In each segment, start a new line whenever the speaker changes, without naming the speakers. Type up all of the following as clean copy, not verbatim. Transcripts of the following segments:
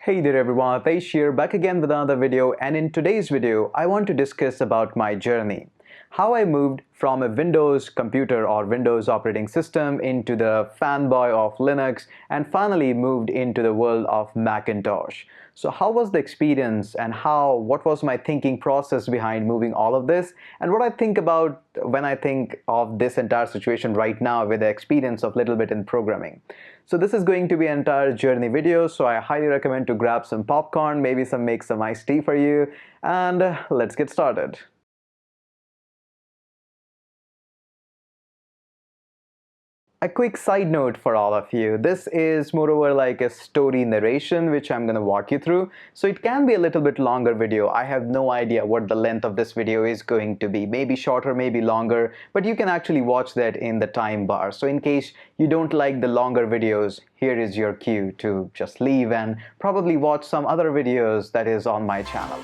Hey there everyone, Atesh here, back again with another video, and in today's video I want to discuss about my journey. How I moved from a Windows computer or Windows operating system into the fanboy of Linux and finally moved into the world of Macintosh. So how was the experience and what was my thinking process behind moving all of this, and what I think about when I think of this entire situation right now with the experience of little bit in programming. So this is going to be an entire journey video, so I highly recommend to grab some popcorn, maybe make some iced tea for you, and let's get started. A quick side note for all of you. This is moreover like a story narration which I'm gonna walk you through. So it can be a little bit longer video. I have no idea what the length of this video is going to be. Maybe shorter, maybe longer, but you can actually watch that in the time bar. So in case you don't like the longer videos, here is your cue to just leave and probably watch some other videos that is on my channel.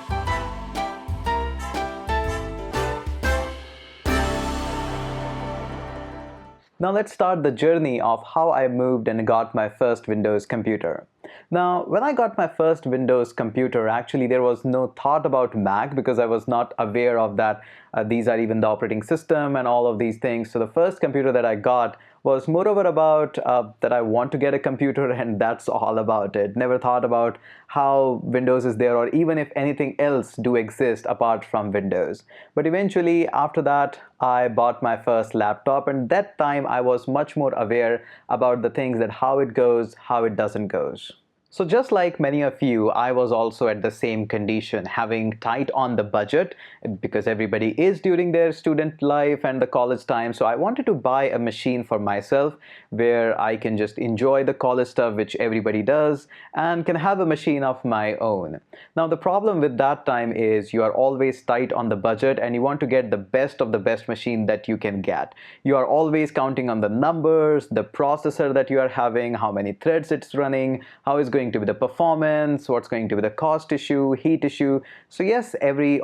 Now let's start the journey of how I moved and got my first Windows computer. Now, when I got my first Windows computer, actually there was no thought about Mac because I was not aware of that. These are even the operating system and all of these things. So the first computer that I got was moreover about that I want to get a computer, and that's all about it. Never thought about how Windows is there or even if anything else do exist apart from Windows. But eventually after that I bought my first laptop, and that time I was much more aware about the things, that how it goes, how it doesn't goes. So just like many of you, I was also at the same condition, having tight on the budget because everybody is during their student life and the college time. So I wanted to buy a machine for myself where I can just enjoy the college stuff, which everybody does, and can have a machine of my own. Now the problem with that time is you are always tight on the budget and you want to get the best of the best machine that you can get. You are always counting on the numbers, the processor that you are having, how many threads it's running, how it's going to be the performance, what's going to be the cost issue, heat issue. So yes,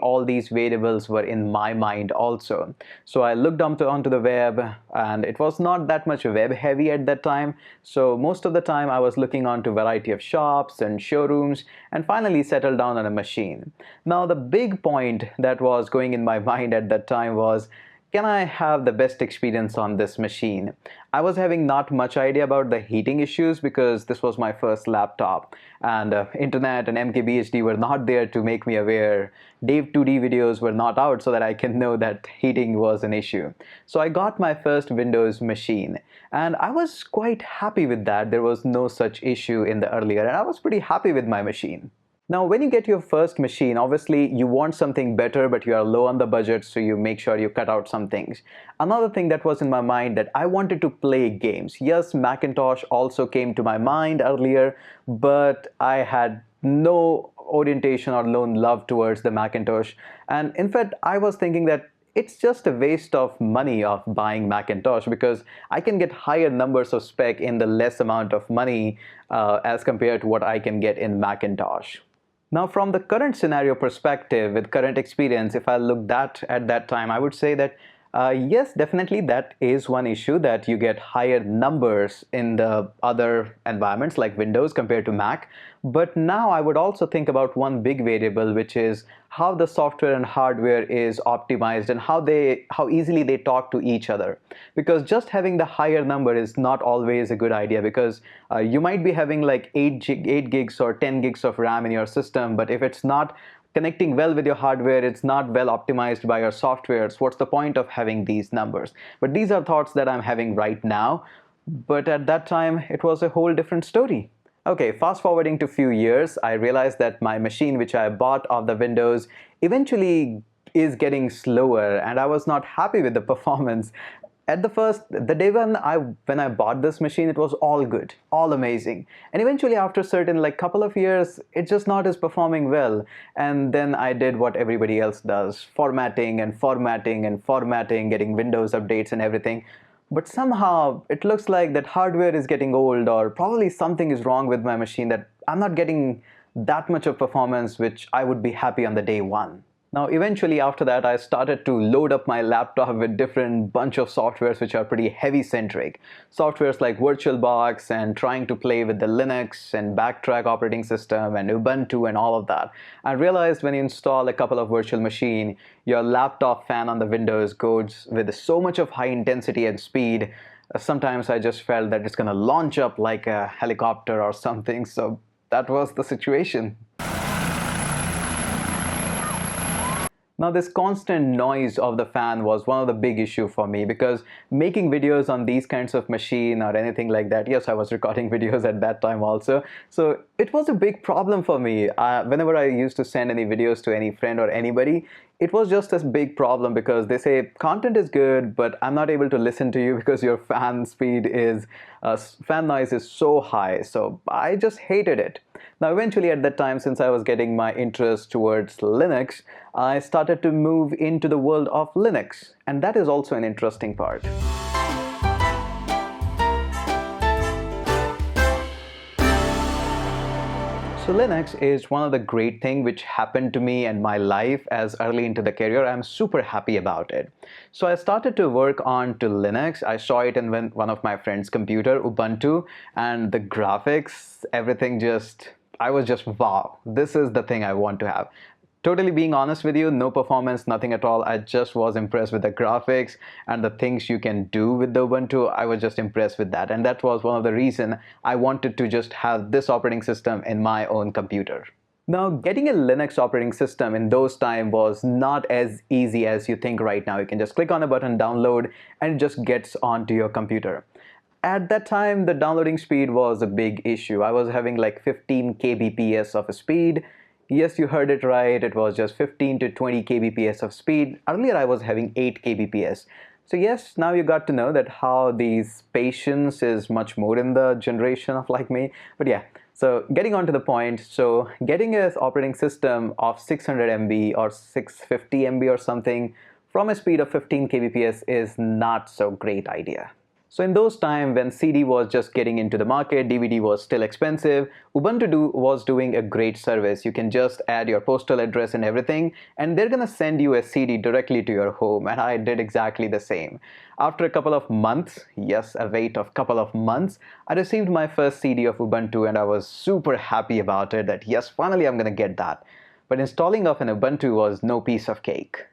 all these variables were in my mind also. So I looked onto the web, and it was not that much web heavy at that time. So most of the time I was looking onto a variety of shops and showrooms and finally settled down on a machine. Now the big point that was going in my mind at that time was, can I have the best experience on this machine? I was having not much idea about the heating issues because this was my first laptop, and internet and MKBHD were not there to make me aware. Dave 2D videos were not out so that I can know that heating was an issue. So I got my first Windows machine and I was quite happy with that. There was no such issue in the earlier, and I was pretty happy with my machine. Now, when you get your first machine, obviously you want something better, but you are low on the budget, so you make sure you cut out some things. Another thing that was in my mind, that I wanted to play games. Yes, Macintosh also came to my mind earlier, but I had no orientation or no love towards the Macintosh. And in fact, I was thinking that it's just a waste of money of buying Macintosh because I can get higher numbers of spec in the less amount of money as compared to what I can get in Macintosh. Now, from the current scenario perspective, with current experience, if I look at that time, I would say that yes, definitely that is one issue, that you get higher numbers in the other environments like Windows compared to Mac. But now I would also think about one big variable, which is how the software and hardware is optimized and how easily they talk to each other. Because just having the higher number is not always a good idea, because you might be having like 8 gigs or 10 gigs of RAM in your system, but if it's not connecting well with your hardware, it's not well optimized by your softwares, what's the point of having these numbers? But these are thoughts that I'm having right now, but at that time it was a whole different story. Okay, fast forwarding to a few years, I realized that my machine which I bought of the Windows eventually is getting slower, and I was not happy with the performance. At the day when I bought this machine, it was all good, all amazing. And eventually after a certain couple of years, it just not is performing well. And then I did what everybody else does, formatting and formatting and formatting, getting Windows updates and everything. But somehow it looks like that hardware is getting old, or probably something is wrong with my machine, that I'm not getting that much of performance which I would be happy on the day one. Now, eventually after that, I started to load up my laptop with different bunch of softwares which are pretty heavy centric. Softwares like VirtualBox and trying to play with the Linux and Backtrack operating system and Ubuntu and all of that. I realized when you install a couple of virtual machine, your laptop fan on the Windows goes with so much of high intensity and speed. Sometimes I just felt that it's gonna launch up like a helicopter or something. So that was the situation. Now, this constant noise of the fan was one of the big issue for me, because making videos on these kinds of machine or anything like that, yes, I was recording videos at that time also, so it was a big problem for me. Whenever I used to send any videos to any friend or anybody, it was just a big problem because they say content is good, but I'm not able to listen to you because your fan noise is so high. So I just hated it. Now, eventually at that time, since I was getting my interest towards Linux, I started to move into the world of Linux, and that is also an interesting part. So Linux is one of the great things which happened to me and my life as early into the career. I'm super happy about it. So I started to work on to Linux. I saw it in one of my friend's computer, Ubuntu, and the graphics, everything I was just, wow, this is the thing I want to have. Totally being honest with you, no performance, nothing at all. I just was impressed with the graphics and the things you can do with the Ubuntu. I was just impressed with that. And that was one of the reasons I wanted to just have this operating system in my own computer. Now, getting a Linux operating system in those times was not as easy as you think right now. You can just click on a button, download, and it just gets onto your computer. At that time, the downloading speed was a big issue. I was having like 15 kbps of a speed. Yes, you heard it right. It was just 15 to 20 kbps of speed. Earlier, I was having 8 kbps. So yes, now you got to know that how these patience is much more in the generation of like me. But yeah, so getting on to the point. So getting an operating system of 600 MB or 650 MB or something from a speed of 15 kbps is not so great idea. So in those times when CD was just getting into the market, DVD was still expensive, Ubuntu was doing a great service. You can just add your postal address and everything, and they're gonna send you a CD directly to your home, and I did exactly the same. After a couple of months, yes, a wait of couple of months, I received my first CD of Ubuntu, and I was super happy about it that yes, finally I'm gonna get that. But installing of an Ubuntu was no piece of cake.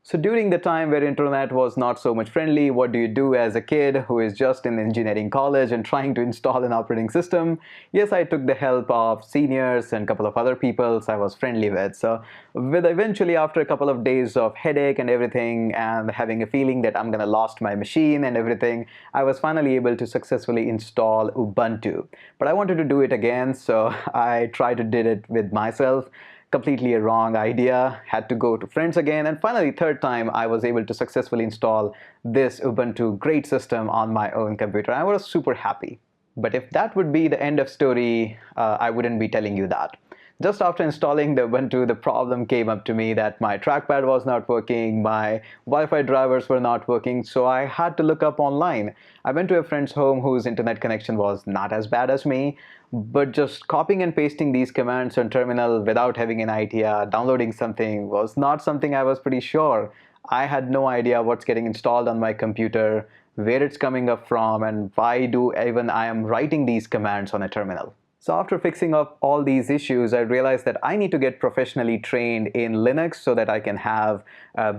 So during the time where internet was not so much friendly, what do you do as a kid who is just in engineering college and trying to install an operating system? Yes, I took the help of seniors and a couple of other people I was friendly with. So eventually after a couple of days of headache and everything and having a feeling that I'm gonna lost my machine and everything, I was finally able to successfully install Ubuntu. But I wanted to do it again, so I tried to did it with myself. Completely a wrong idea, had to go to friends again, and finally third time I was able to successfully install this Ubuntu great system on my own computer. I was super happy. But if that would be the end of story, I wouldn't be telling you that. Just after installing the Ubuntu, the problem came up to me that my trackpad was not working, my Wi-Fi drivers were not working, so I had to look up online. I went to a friend's home whose internet connection was not as bad as me, but just copying and pasting these commands on terminal without having an idea, downloading something was not something I was pretty sure. I had no idea what's getting installed on my computer, where it's coming up from, and why do even I am writing these commands on a terminal. So after fixing up all these issues, I realized that I need to get professionally trained in Linux so that I can have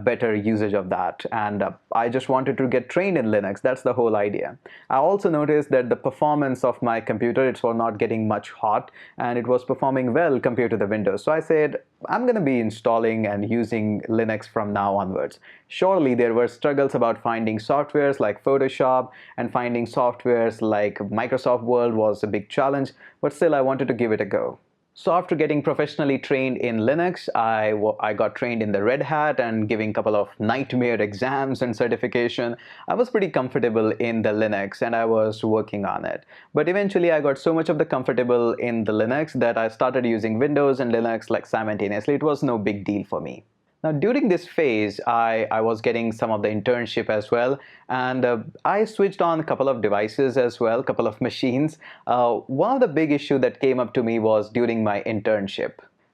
better usage of that. And I just wanted to get trained in Linux. That's the whole idea. I also noticed that the performance of my computer, it was not getting much hot and it was performing well compared to the Windows. So I said, I'm going to be installing and using Linux from now onwards. Surely there were struggles about finding softwares like Photoshop, and finding softwares like Microsoft Word was a big challenge, but still I wanted to give it a go. So after getting professionally trained in Linux, I got trained in the Red Hat and giving a couple of nightmare exams and certification. I was pretty comfortable in the Linux and I was working on it. But eventually I got so much of the comfortable in the Linux that I started using Windows and Linux like simultaneously. It was no big deal for me. Now during this phase, I was getting some of the internship as well, and I switched on a couple of devices as well, a couple of machines. One of the big issue that came up to me was during my internship.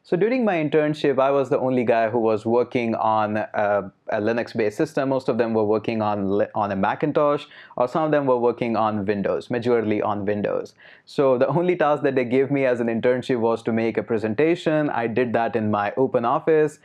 So during my internship, I was the only guy who was working on a Linux-based system. Most of them were working on a Macintosh, or some of them were working on Windows, majorly on Windows. So the only task that they gave me as an internship was to make a presentation. I did that in my open office,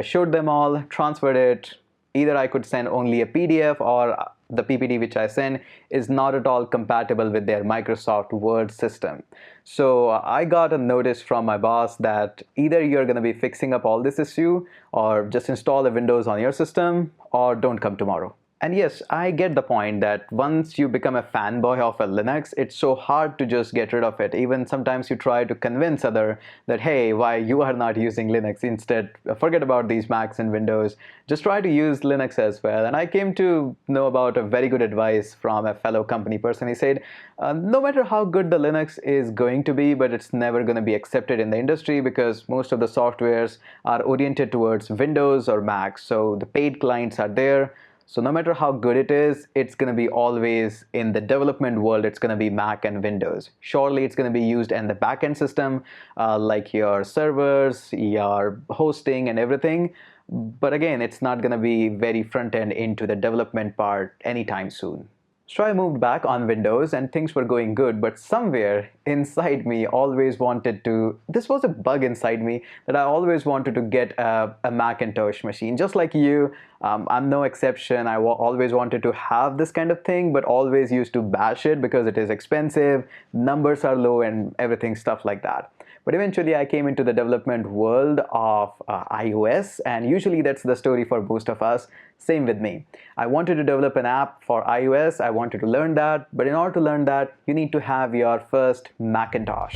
showed them all, transferred it. Either I could send only a PDF, or the PPT which I send is not at all compatible with their Microsoft Word system. So I got a notice from my boss that either you're going to be fixing up all this issue, or just install a Windows on your system, or don't come tomorrow. And yes, I get the point that once you become a fanboy of a Linux, it's so hard to just get rid of it. Even sometimes you try to convince other that, hey, why you are not using Linux? Instead, forget about these Macs and Windows. Just try to use Linux as well. And I came to know about a very good advice from a fellow company person. He said, no matter how good the Linux is going to be, but it's never going to be accepted in the industry because most of the softwares are oriented towards Windows or Mac. So the paid clients are there. So no matter how good it is, it's going to be always in the development world, it's going to be Mac and Windows. Surely it's going to be used in the backend system, like your servers, your hosting and everything. But again, it's not going to be very front end into the development part anytime soon. So I moved back on Windows and things were going good, but somewhere inside me always wanted to, this was a bug inside me, that I always wanted to get a Macintosh machine. Just like you, I'm no exception. I always wanted to have this kind of thing, but always used to bash it because it is expensive, numbers are low and everything, stuff like that. But eventually I came into the development world of iOS, and usually that's the story for most of us. Same with me. I wanted to develop an app for iOS. I wanted to learn that, but in order to learn that, you need to have your first Macintosh.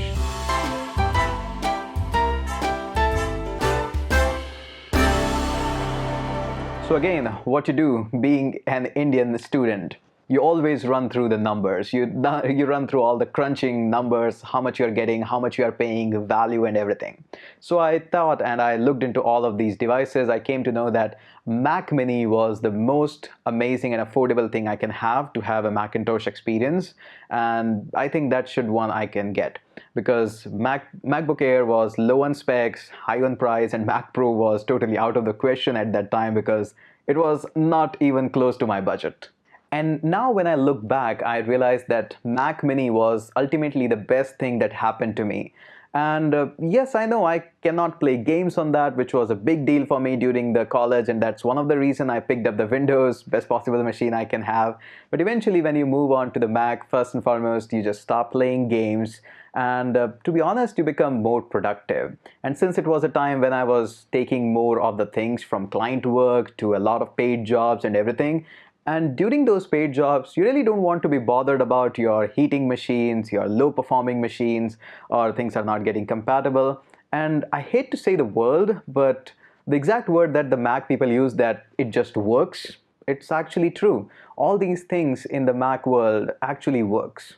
So again, what to do being an Indian student? You always run through the numbers. You run through all the crunching numbers, how much you're getting, how much you're paying, value and everything. So I thought, and I looked into all of these devices. I came to know that Mac Mini was the most amazing and affordable thing I can have to have a Macintosh experience. And I think that should one I can get, because MacBook Air was low on specs, high on price, and Mac Pro was totally out of the question at that time because it was not even close to my budget. And now when I look back, I realize that Mac Mini was ultimately the best thing that happened to me. And yes, I know I cannot play games on that, which was a big deal for me during the college, and that's one of the reasons I picked up the Windows, best possible machine I can have. But eventually when you move on to the Mac, first and foremost, you just stop playing games, and to be honest, you become more productive. And since it was a time when I was taking more of the things from client work to a lot of paid jobs and everything, and during those paid jobs, you really don't want to be bothered about your heating machines, your low performing machines, or things are not getting compatible. And I hate to say the word, but the exact word that the Mac people use, that it just works, it's actually true. All these things in the Mac world actually works.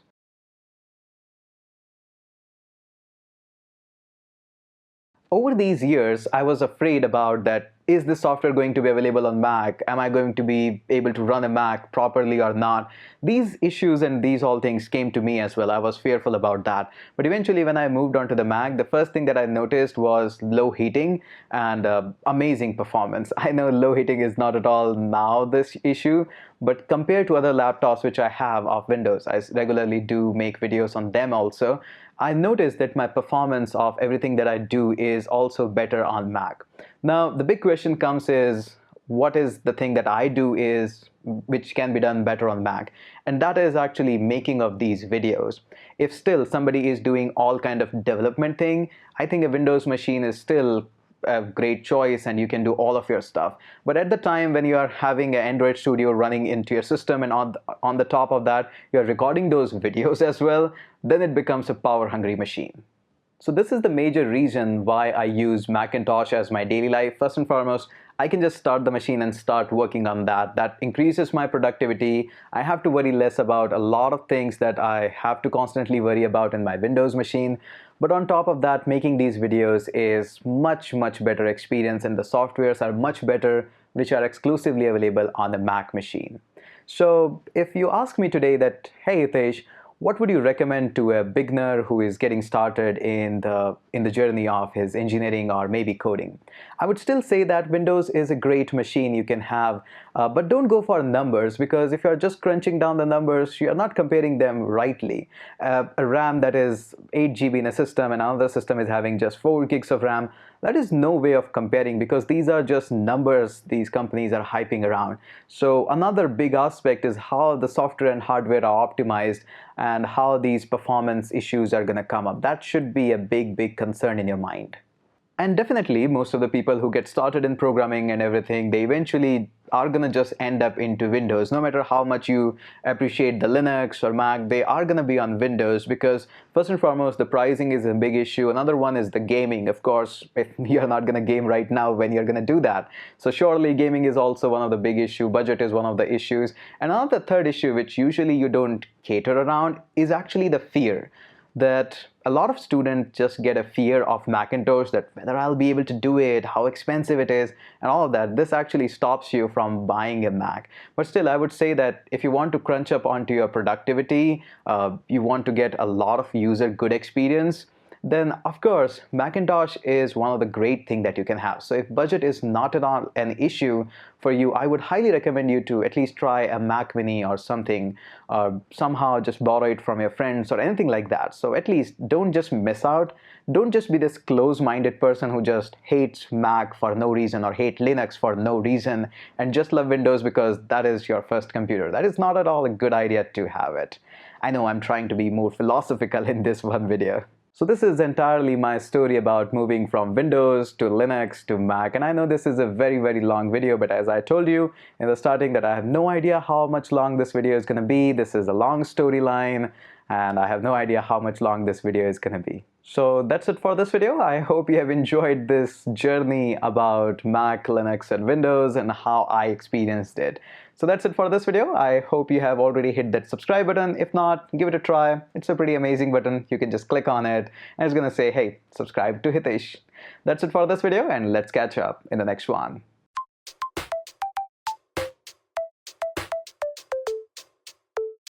Over these years, I was afraid about that. Is this software going to be available on Mac? Am I going to be able to run a Mac properly or not? These issues and these all things came to me as well. I was fearful about that. But eventually when I moved on to the Mac, the first thing that I noticed was low heating and amazing performance. I know low heating is not at all now this issue, but compared to other laptops which I have of Windows, I regularly do make videos on them also, I noticed that my performance of everything that I do is also better on Mac. Now, the big question comes is, what is the thing that I do is which can be done better on Mac? And that is actually making of these videos. If still somebody is doing all kind of development thing, I think a Windows machine is still a great choice and you can do all of your stuff. But at the time when you are having an Android Studio running into your system and on the top of that you're recording those videos as well, then it becomes a power hungry machine. So this is the major reason why I use Macintosh as my daily life. First and foremost, I can just start the machine and start working on that. That increases my productivity. I have to worry less about a lot of things that I have to constantly worry about in my Windows machine. But on top of that, making these videos is much better experience, and the softwares are much better, which are exclusively available on the Mac machine. So if you ask me today that, hey Hitesh, what would you recommend to a beginner who is getting started in the journey of his engineering or maybe coding? I would still say that Windows is a great machine you can have, but don't go for numbers, because if you're just crunching down the numbers, you're not comparing them rightly. A RAM that is 8 GB in a system and another system is having just 4 gigs of RAM, that is no way of comparing, because these are just numbers these companies are hyping around. So another big aspect is how the software and hardware are optimized and how these performance issues are going to come up. That should be a big concern in your mind. And definitely, most of the people who get started in programming and everything, they eventually are going to just end up into Windows. No matter how much you appreciate the Linux or Mac, they are going to be on Windows, because first and foremost, the pricing is a big issue. Another one is the gaming. Of course, if you're not going to game right now, when you're going to do that? So surely gaming is also one of the big issue. Budget is one of the issues. And another third issue, which usually you don't cater around, is actually the fear that a lot of students just get a fear of Macintosh, that whether I'll be able to do it, how expensive it is, and all of that. This actually stops you from buying a Mac. But still, I would say that if you want to crunch up onto your productivity, you want to get a lot of user good experience, then of course Macintosh is one of the great things that you can have. So if budget is not at all an issue for you, I would highly recommend you to at least try a Mac Mini or something, or somehow just borrow it from your friends or anything like that. So at least don't just miss out. Don't just be this close-minded person who just hates Mac for no reason or hate Linux for no reason and just love Windows because that is your first computer. That is not at all a good idea to have it. I know I'm trying to be more philosophical in this one video. So this is entirely my story about moving from Windows to Linux to Mac, and I know this is a very long video, but as I told you in the starting that I have no idea how much long this video is going to be. This is a long storyline and I have no idea how much long this video is going to be. So that's it for this video. I hope you have enjoyed this journey about Mac, Linux and Windows and how I experienced it. So that's it for this video. I hope you have already hit that subscribe button. If not, give it a try. It's a pretty amazing button. You can just click on it and it's gonna say, hey, subscribe to Hitesh. That's it for this video, and let's catch up in the next one.